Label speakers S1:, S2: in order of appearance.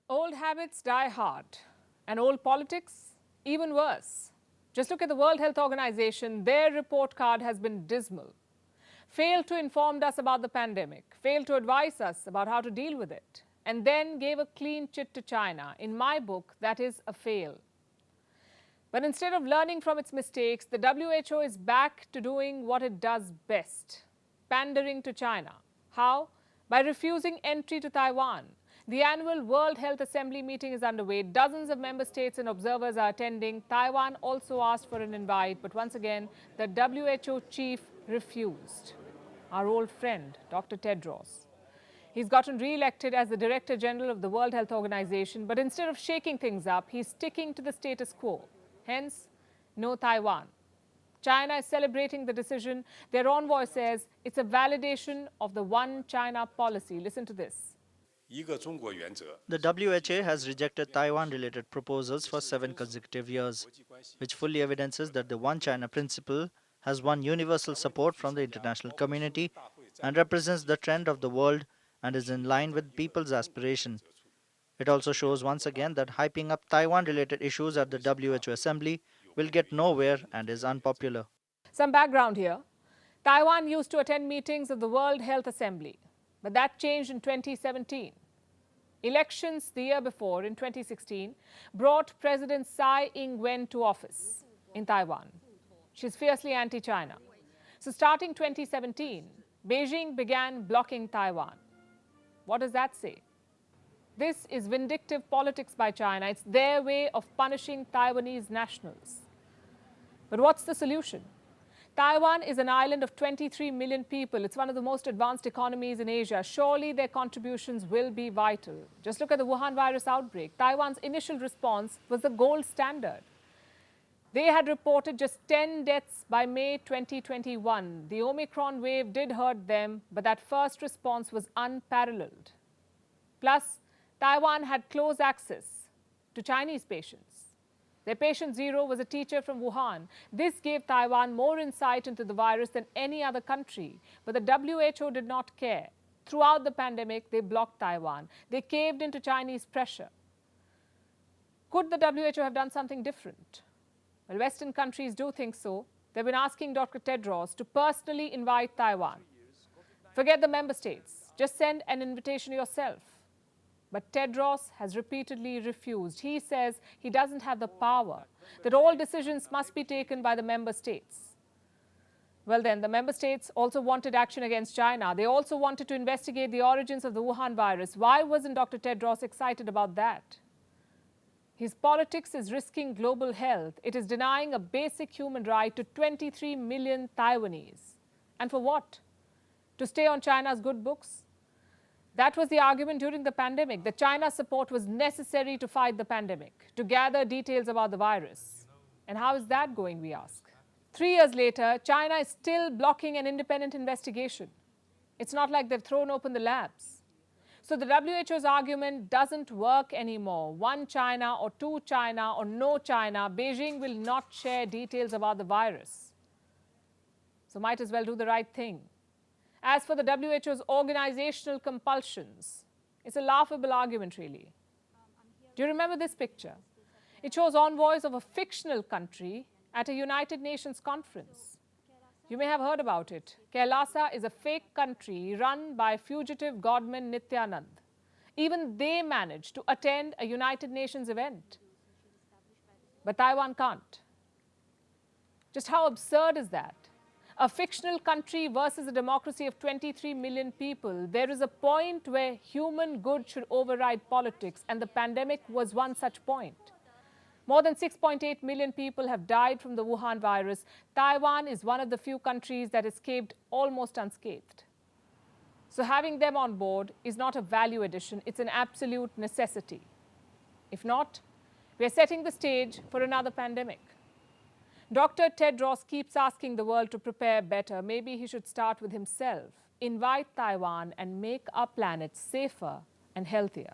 S1: Old habits die hard, and old politics even worse. Just look at the World Health Organization. Their report card has been dismal. Failed to inform us about the pandemic, failed to advise us about how to deal with it, and then gave a clean chit to China. In my book, that is a fail. But instead of learning from its mistakes, the WHO is back to doing what it does best, pandering to China. How? By refusing entry to Taiwan. The annual World Health Assembly meeting is underway. Dozens of member states and observers are attending. Taiwan also asked for an invite, but once again, the WHO chief refused. Our old friend, Dr. Tedros. He's gotten re-elected as the Director General of the World Health Organization, but instead of shaking things up, he's sticking to the status quo. Hence, no Taiwan. China is celebrating the decision. Their envoy says it's a validation of the One China policy. Listen to this.
S2: The WHO has rejected Taiwan-related proposals for 7 consecutive years, which fully evidences that the One China principle has won universal support from the international community and represents the trend of the world and is in line with people's aspiration. It also shows once again that hyping up Taiwan-related issues at the WHO Assembly will get nowhere and is unpopular.
S1: Some background here. Taiwan used to attend meetings of the World Health Assembly, but that changed in 2017. Elections the year before, in 2016, brought President Tsai Ing-wen to office in Taiwan. She's fiercely anti-China. So starting 2017, Beijing began blocking Taiwan. What does that say? This is vindictive politics by China. It's their way of punishing Taiwanese nationals. But what's the solution? Taiwan is an island of 23 million people. It's one of the most advanced economies in Asia. Surely their contributions will be vital. Just look at the Wuhan virus outbreak. Taiwan's initial response was the gold standard. They had reported just 10 deaths by May 2021. The Omicron wave did hurt them, but that first response was unparalleled. Plus, Taiwan had close access to Chinese patients. Their patient zero was a teacher from Wuhan. This gave Taiwan more insight into the virus than any other country. But the WHO did not care. Throughout the pandemic, they blocked Taiwan. They caved into Chinese pressure. Could the WHO have done something different? Well, Western countries do think so. They've been asking Dr. Tedros to personally invite Taiwan. Forget the member states. Just send an invitation yourself. But Tedros has repeatedly refused. He says he doesn't have the power, that all decisions must be taken by the member states. Well then, the member states also wanted action against China. They also wanted to investigate the origins of the Wuhan virus. Why wasn't Dr. Tedros excited about that? His politics is risking global health. It is denying a basic human right to 23 million Taiwanese. And for what? To stay on China's good books? That was the argument during the pandemic, that China's support was necessary to fight the pandemic, to gather details about the virus. And how is that going, we ask? 3 years later, China is still blocking an independent investigation. It's not like they've thrown open the labs. So the WHO's argument doesn't work anymore. One China or two China or no China, Beijing will not share details about the virus. So might as well do the right thing. As for the WHO's organizational compulsions, it's a laughable argument, really. Do you remember this picture? It shows envoys of a fictional country at a United Nations conference. You may have heard about it. Kailasa is a fake country run by fugitive godman Nityanand. Even they managed to attend a United Nations event. But Taiwan can't. Just how absurd is that? A fictional country versus a democracy of 23 million people. There is a point where human good should override politics, and the pandemic was one such point. More than 6.8 million people have died from the Wuhan virus. Taiwan is one of the few countries that escaped almost unscathed. So having them on board is not a value addition, it's an absolute necessity. If not, we are setting the stage for another pandemic. Dr. Tedros keeps asking the world to prepare better. Maybe he should start with himself, invite Taiwan and make our planet safer and healthier.